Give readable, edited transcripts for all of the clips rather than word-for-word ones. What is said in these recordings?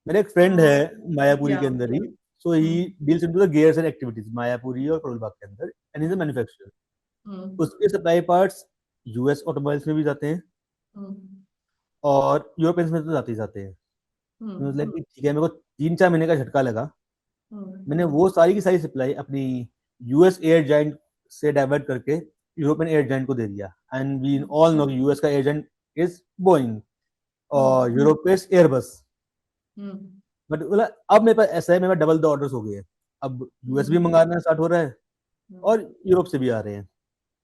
मेरा एक फ्रेंड है मायापुरी के या अंदर ही, so he hmm deals into the gears and activities Mayapuri और करोल बाग के अंदर, and is a hmm manufacturer. Hmm उसके सप्लाई पार्ट्स यूएस ऑटोमोबाइल्स में भी जाते हैं हम्म और यूरोपियंस में तो जाते ही जाते हैं। हम्म मतलब कि ठीक है, मेरे को 3-4 महीने का झटका लगा। हम्म मैंने वो सारी की सारी सप्लाई अपनी यूएस एयर जाइंट से डाइवर्ट करके यूरोपियन एयर जाइंट को दे दिया। And we all know US का air giant is Boeing hmm और यूरोप पे एयरबस। हम्म बट मतलब अब मेरे पास ऐसा है, मेरे पास डबल द ऑर्डर्स हो गए हैं। अब यूएस भी हम्म मंगाना स्टार्ट हो रहा है हम्म और यूरोप से भी आ रहे हैं।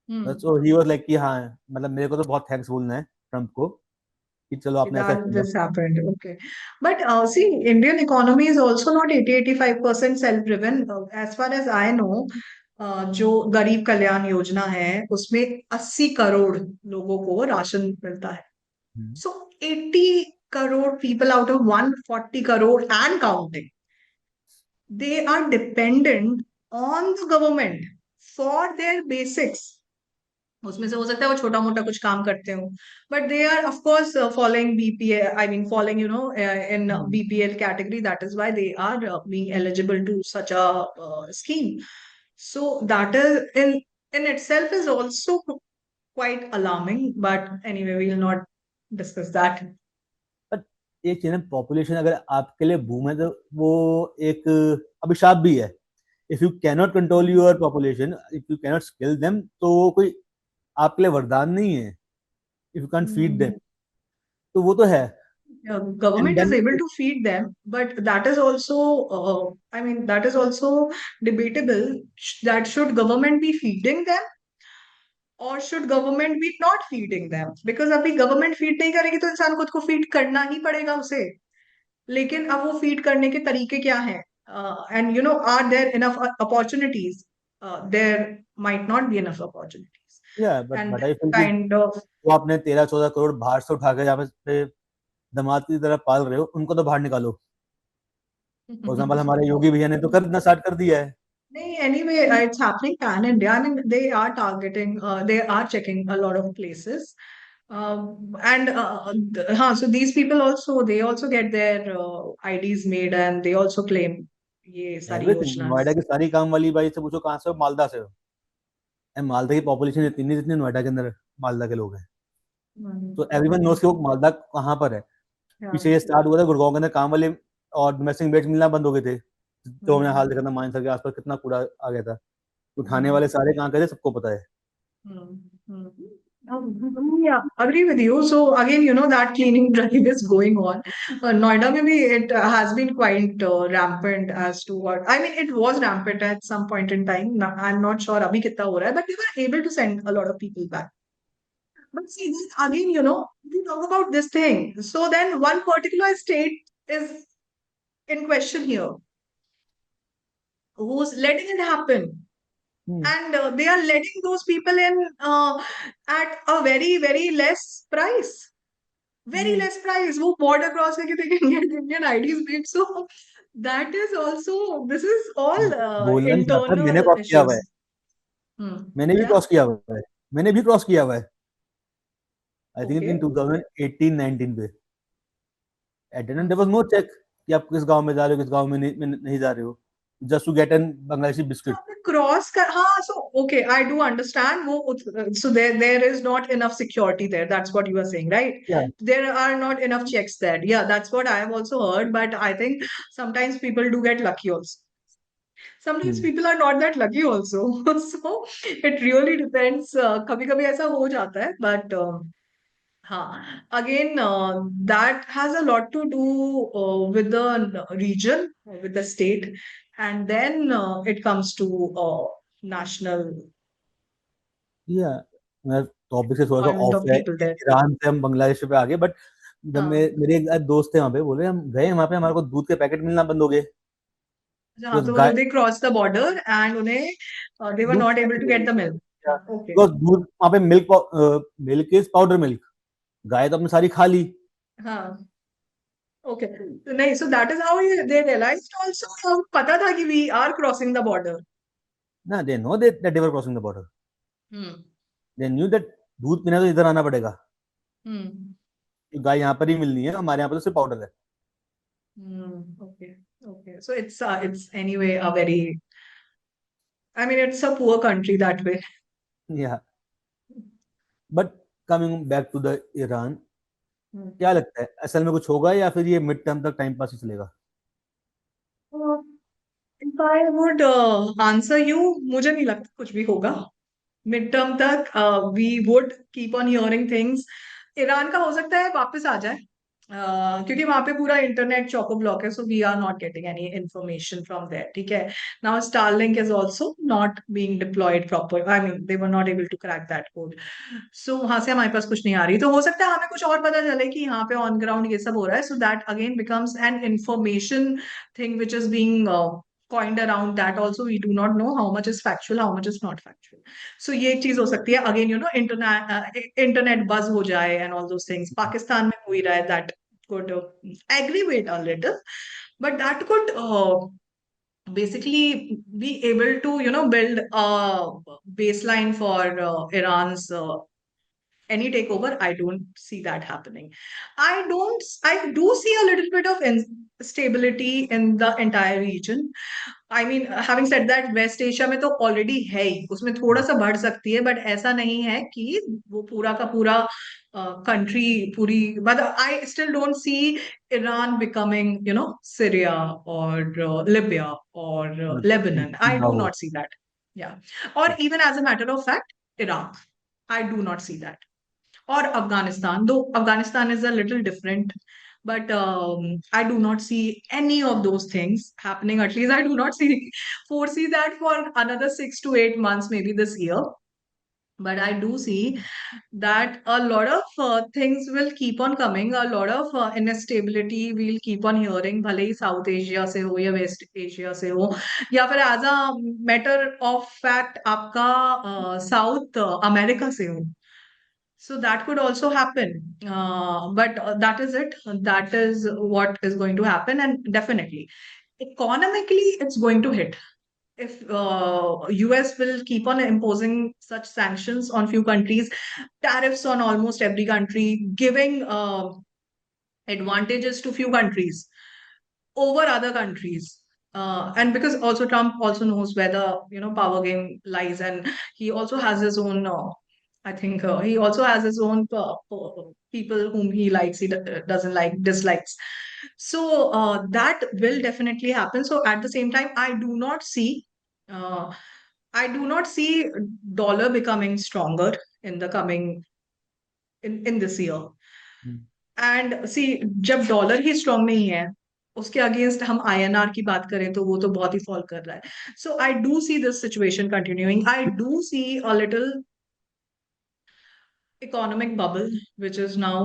हम्म सो ही वाज लाइक कि हाँ, मतलब मेरे को तो बहुत थैंक्स बोलना है ट्रम्प को कि चलो आपने ऐसा That किया। this happened. Okay. But see, Indian economy is also not 80-85% self-driven. As far as I know, जो गरीब कल्याण योजना है उसमें 80 करोड़ लोगों को राशन मिलता है. हम्म। So 80 crore people out of 140 crore and counting, they are dependent on the government for their basics. उसमें से हो सकता है वो छोटा मोटा कुछ काम करते हो, but they are of course following BPL, I mean following in hmm. BPL category, that is why they are being eligible to such a scheme. So that is in itself is also quite alarming, but anyway we'll not discuss that. But एक चीज है, population अगर आपके लिए boom है तो वो एक अभिशाप भी है। If you cannot control Hmm. Your population, if you cannot skill them, तो वो कोई आपके लिए वरदान नहीं है। If you can't feed them, Hmm. तो वो तो है। And Government is then able to feed them, but that is also, I mean, that is also debatable. That should government be feeding them or should government be not feeding them? Because अभी government feed नहीं करेगी तो इंसान खुद को feed करना ही पड़ेगा उसे. लेकिन अब वो feed करने के तरीके क्या हैं? And are there enough opportunities? There might not be enough opportunities. या And बट आई फील कि kind of वो आपने 13-14 करोड़ बाहर से उठा के यहाँ पे दामाद की तरह पाल रहे हो, उनको तो बाहर निकालो। फॉर एग्जाम्पल हमारे योगी भैया ने तो करना स्टार्ट कर दिया है। Anyway, it's happening pan India, and they are targeting, they are checking a lot of places. And so these people also, they also get their IDs made and they also claim ये सारी everything, Noida योजनाएं. की सारी काम वाली by से पूछो कहाँ से हो, मालदा से हो। एंड मालदा की पॉपुलेशन इतनी नहीं जितनी नोएडा के अंदर मालदा के लोग हैं। तो एवरीवन नोस कि वो मालदा कहाँ पर है। Yeah. पीछे ये स्टार्ट हुआ था गुड़गांव के अंदर काम वाले और डोमेस्टिक बेड्स मिलना बंद हो गए थे। तो हमने Hmm. हाल देखा था, मानसर के आसपास कितना कूड़ा आ गया था। उठाने Hmm. वाले सारे कहाँ गए थे सबको पता है। Hmm. Hmm. Yeah, agree with you. So again, that cleaning drive is going on. Noida maybe it has been quite rampant as to what I mean. It was rampant at some point in time. I'm not sure abhi kitna ho raha hai, but they were able to send a lot of people back. But see, then again, we talk about this thing. So then one particular state is in question here, who's letting it happen. Hmm. And they are letting those people in at a very, very less price. Very hmm. less price. वो border cross करके they can get Indian IDs made. So that is also, this is all बोलना नहीं चाहता, मैंने internal cross किया हुआ है। issues. मैंने भी क्या? क्रॉस किया हुआ है। मैंने भी क्रॉस किया हुआ है। I think in Okay. 2018-19 पे at there was no check कि आप किस गांव में जा रहे हो, किस गांव में नहीं जा रहे हो, just to get an Bangladeshi तो बिस्किट। आपने क्रॉस कर, हाँ, so okay, I do understand वो, so there is not enough security there, that's what you are saying, right? या There are not enough checks there. Yeah, that's what I have also heard, but I think sometimes people do get lucky also. Sometimes people are not that lucky also. So it really depends. कभी कभी ऐसा हो जाता है, but हाँ, again, that has a lot to do with the region, with the state, and then it comes to national या मैं topic से थोड़ा सा employment ऑफ of है। people there. ईरान से हम बांग्लादेश पे आ गए, बट जब हाँ, मेरे एक दोस्त थे वहां पे, बोले हम गए वहां पे हमारे को दूध के पैकेट मिलना बंद हो गए। हाँ, बिकॉज तो गाय they crossed the border and उन्हें they were दूध not से able नहीं to मिल get रही। the milk. Okay. बिकॉज दूध वहां पे मिल्क इज पाउडर मिल्क। गाय तो अपने सारी खा ली। हाँ, okay. तो नहीं, so that is how they realized also. पता था कि we are crossing the border. ना, they know that they were crossing the border. Hmm. They knew that दूध पीना तो इधर आना पड़ेगा। Hmm. गाय यहाँ पर ही मिलनी है, हमारे यहाँ पर तो सिर्फ पाउडर है। Okay, okay. So it's anyway a very, I mean, it's a poor country that way. Yeah, but coming back to the Iran, Hmm. क्या लगता है असल में कुछ होगा या फिर ये मिड टर्म तक टाइम पास ही चलेगा? Uh, if I would answer you, मुझे नहीं लगता कुछ भी होगा मिड टर्म तक. We would keep on hearing things. Iran का हो सकता है वापस आ जाए, क्योंकि वहां पे पूरा इंटरनेट चौको ब्लॉक है, so we are not getting any information from there. ठीक है. Now Starlink is also not being deployed proper. I mean they were not able to crack that code. So वहां से हमारे पास कुछ नहीं आ रही, तो हो सकता है हमें कुछ और पता चले कि यहाँ पे ऑन ग्राउंड ये सब हो रहा है, so that again becomes an information thing which is being coined around that. Also we do not know how much is factual, how much is not factual. So ये एक चीज हो सकती है. अगेन इंटरनेट बज हो जाए and all those things. Pakistan में हो ही रहा है. That could aggravate a little, but that could basically be able to build a baseline for Iran's any takeover. I don't see that happening. I do see a little bit of instability in the entire region. I mean having said that West Asia में तो already है ही, उसमें थोड़ा सा बढ़ सकती है, but ऐसा नहीं है कि वो पूरा का पूरा कंट्री पूरी. But I still don't see Iran becoming Syria और लिबिया और लेबनान. आई ना डू हो। Not see that. या. और even as a matter of fact Iraq, I do not see that. or Afghanistan, though Afghanistan is a little different. But I do not see any of those things happening. At least I do not foresee that for another 6 to 8 months, maybe this year. But I do see that a lot of things will keep on coming. A lot of instability we'll keep on hearing. भले ही south Asia से हो या waste Asia से हो, या फिर as a matter of fact आपका South America से हो. So that could also happen. But that is it. That is what is going to happen. And definitely, economically, it's going to hit. If US will keep on imposing such sanctions on few countries, tariffs on almost every country, giving advantages to few countries over other countries. And because also Trump also knows where the power game lies, and he also has his own. I think he also has his own people whom he likes, doesn't like, dislikes. So that will definitely happen. So at the same time, uh, I do not see dollar becoming stronger in the coming in this year. And see, जब dollar ही strong नहीं है, उसके against हम INR की बात करें तो वो तो बहुत ही फॉल कर रहा है. So I do see this situation continuing. I do see a little economic bubble which is now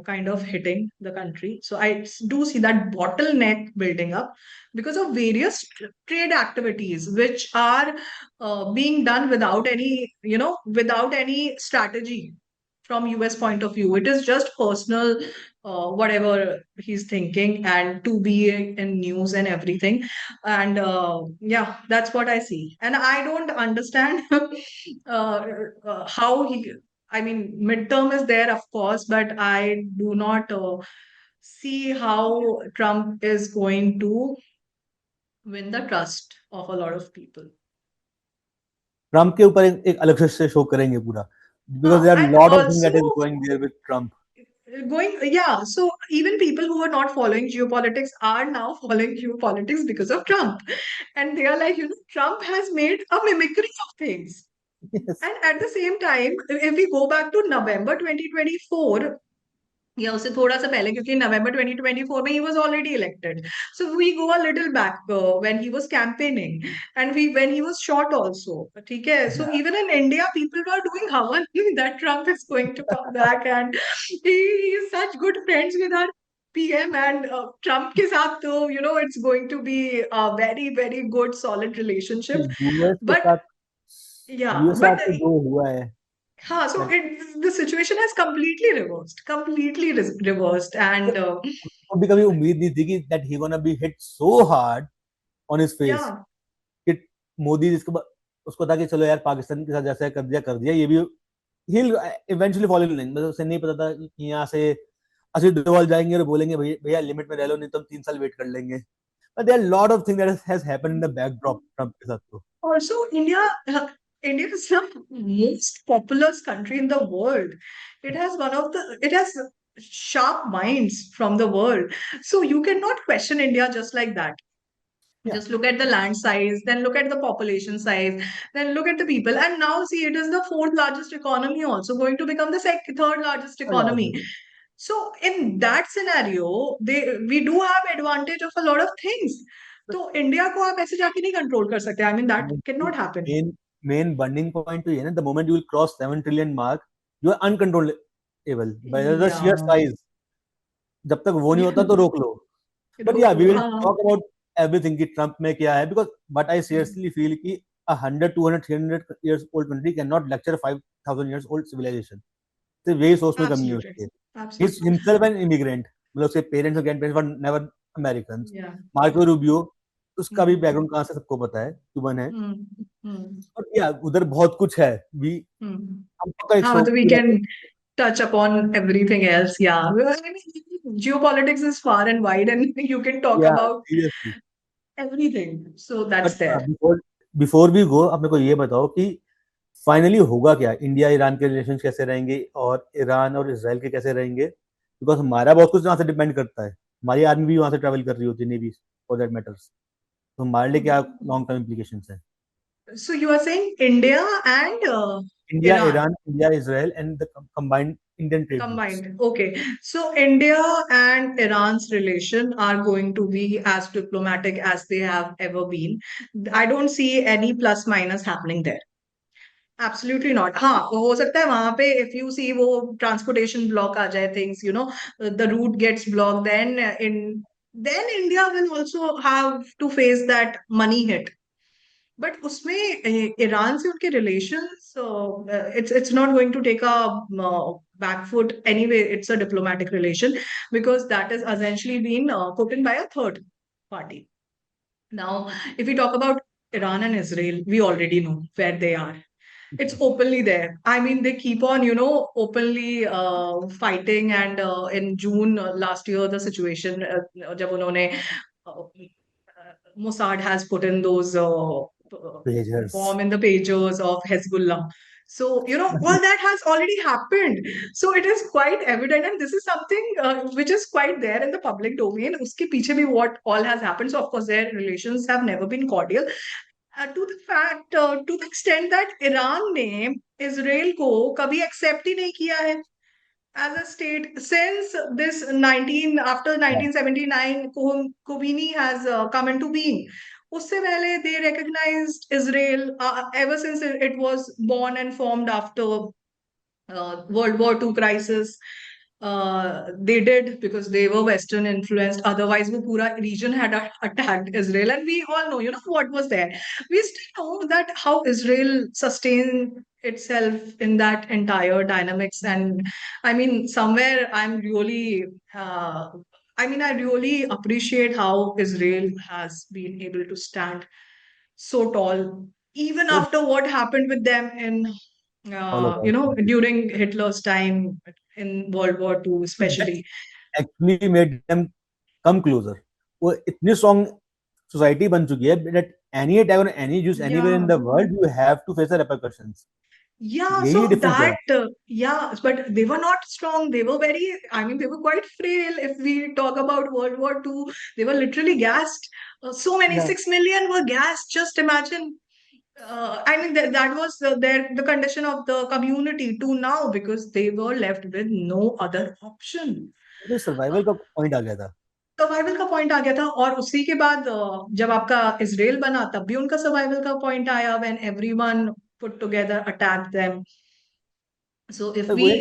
kind of hitting the country. So I do see that bottleneck building up because of various trade activities which are being done without any without any strategy from US point of view. It is just personal, whatever he's thinking, and to be in news and everything. And yeah, that's what I see. And I don't understand how he, I mean, midterm is there, of course, but I do not see how Trump is going to win the trust of a lot of people. Trump के ऊपर एक अलग से show करेंगे पूरा, because there are And lot of things also that is going there with Trump. yeah, so even people who were not following geopolitics are now following geopolitics because of Trump. And they are like, Trump has made a mimicry of things. Yes. And at the same time, if we go back to November 2024, या उससे थोड़ा सा पहले, क्योंकि नवंबर 2024 में he was already elected. So we go a little back when he was campaigning, and when he was shot also. ठीक है. So even in India, people were doing havan that Trump is going to come back, and he is such good friends with our PM, and Trump के साथ तो it's going to be a very very good solid relationship. US के But साथ yeah, US के but साथ तो जो हुआ है, हाँ, so like, the situation has completely reversed, and उसको भी कभी उम्मीद नहीं थी कि that he gonna be hit so hard on his face, yeah, कि मोदी जिसको उसको था कि चलो यार पाकिस्तान के साथ जैसा कर दिया ये भी he'll eventually fall in line. मतलब उसे नहीं पता था कि यहाँ से अजीत डोभाल जाएंगे और बोलेंगे भैया भैया लिमिट में रह लो, नहीं तो हम 3 साल वेट कर लेंगे. But there are lot of things that has happened in the backdrop Trump के साथ. तो Also, India is the most populous country in the world. It has sharp minds from the world. So you cannot question India just like that. yeah, Just look at the land size, then look at the population size, then look at the people. And now see, it is the fourth largest economy, also going to become the third largest economy. So in that scenario, we do have advantage of a lot of things. तो India को आप ऐसे जाके नहीं control कर सकते. I mean that can not happen. Main burning point तो ये ना, the moment you will cross 7 trillion mark, you are uncontrollable by the sheer या साइज. जब तक वो नहीं होता तो रोक लो. बट या रोक वी लो. विल हाँ. टॉक अबाउट एवरीथिंग कि ट्रम्प में क्या है, because but I seriously feel कि 100 200 300 years old country cannot lecture 5000 years old civilization. तो यही सोच में कमी है एब्सोल्युटली. उसके. He's absolutely. himself an immigrant. मतलब उसके पेरेंट्स और grand parents were never American. या. मार्को रूबियो, उसका भी हम्म. बैकग्राउंड कहाँ से सबको पता है, क्यूबन है. हम्म. हम्म. और या उधर बहुत कुछ है भी. हम्म. हम पक्का एक हाँ, शो मतलब we can touch upon everything else. Yeah. I mean, geopolitics is far and wide, and you can talk या about seriously. everything. So that's but there. Before before we go, आप मेरे को ये बताओ कि फाइनली होगा क्या, इंडिया ईरान के रिलेशन कैसे रहेंगे और ईरान और इसराइल के कैसे रहेंगे, बिकॉज हमारा बहुत कुछ वहाँ से डिपेंड करता है. हमारी आर्मी भी वहाँ से ट्रेवल कर रही होती है, नेवी फॉर दैट मैटर्स. तो हमारे लिए क्या लॉन्ग टर्म इम्प्लीकेशन है. So you are saying India and India Iran Iran, India Israel and the combined Indian trade routes. combined. Okay. So India and Iran's relation are going to be as diplomatic as they have ever been. I don't see any plus minus happening there. Absolutely not. हाँ, हो सकता है वहां पे if you see वो transportation block आ जाए, things, the route gets blocked, then India will also have to face that money hit. But उसमें Iran से उनके relations, it's not going to take a back foot anyway. It's a diplomatic relation because that is essentially been put in by a third party. Now, if we talk about Iran and Israel, we already know where they are. It's openly there. I mean, they keep on, openly fighting. And in June last year, the situation, जब उन्होंने Mossad has put in those Pagers. bomb in the pagers of Hezbollah. So, all that has already happened. So it is quite evident, and this is something which is quite there in the public domain. Uske piche bhi what all has happened. So, of course, their relations have never been cordial. To the extent that Iran ने Israel को कभी accept ही नहीं किया है as a state since this 19 after Yeah. 1979 Khomeini has come into being. उससे पहले they recognized Israel ever since it was born and formed after World War II crisis. They did because they were Western influenced. Otherwise, the whole region had attacked Israel, and we all know, what was there. We still know that how Israel sustained itself in that entire dynamics. And I mean, somewhere I'm really, I really appreciate how Israel has been able to stand so tall, even So after what happened with them in Holocaust. during Hitler's time in World War II, That especially. actually made them come closer. वो इतनी strong society बन चुकी है that any attack on any Jews anywhere in Yeah. the world, you have to face the repercussions. Yeah, यही so difference है. yeah, but they were not strong. They were they were quite frail. If we talk about World War II, they were literally gassed. So many, Yeah. 6 million were gassed. Just imagine. That was the condition of the community to now because they were left with no other option. तो survival का point आ गया था. Survival का point आ गया था और उसी के बाद जब आपका इसराइल बना तब भी उनका सर्वाइवल का पॉइंट आया when everyone put together attacked them. So if तो वो we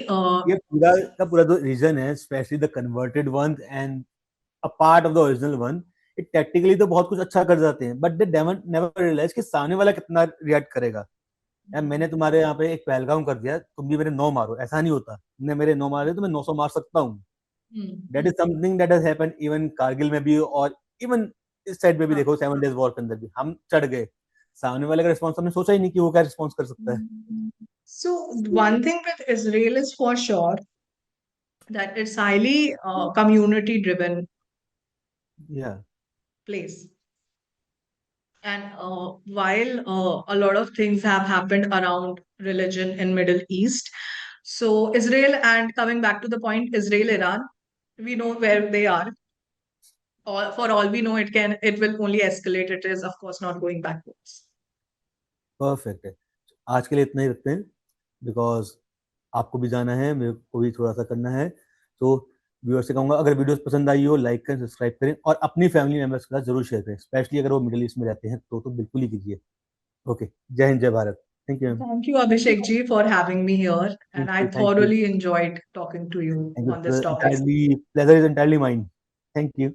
ये पूरा का पूरा जो रीजन है, specially the converted one and a part of the original one, ये टैक्टिकली तो बहुत कुछ अच्छा कर जाते हैं, बट दे नेवर रियलाइज कि सामने वाला कितना रिएक्ट करेगा. यार मैंने तुम्हारे यहाँ पे एक पहलगाम कर दिया, तुम भी मेरे 9 मारो, ऐसा नहीं होता. तुमने मेरे 9 मारे तो मैं 900 मार सकता हूँ. That is something that has happened even Kargil में भी, और इवन इस साइड में भी हाँ. देखो 7 डेज वॉर के अंदर भी हम चढ़ गए. सामने वाले का रिस्पॉन्स हमने सोचा ही नहीं कि वो क्या रिस्पॉन्स कर सकता है. So one thing with Israel is for sure that it's highly community driven Yeah, place. And while a lot of things have happened around religion in Middle East, so Israel, and coming back to the point, Israel, Iran, we know where they are. For all we know, it will only escalate. It is, of course, not going backwards. Perfect है। आज के लिए इतना ही रखते हैं, because आपको भी जाना है, मेरे को भी थोड़ा सा करना है। तो व्यूअर्स से कहूंगा, अगर वीडियोस पसंद आई हो, लाइक करें, सब्सक्राइब करें, और अपनी फैमिली मेंबर्स के साथ जरूर शेयर करें, स्पेशली अगर वो मिडिल ईस्ट में रहते हैं तो बिल्कुल ही कीजिए। ओके, जय हिंद, जय Bharat. Thank you. Thank you, Abhishek ji, for having me here. And I thank you. thoroughly enjoyed talking to you thank on this you topic. entirely, pleasure is entirely mine। Thank you.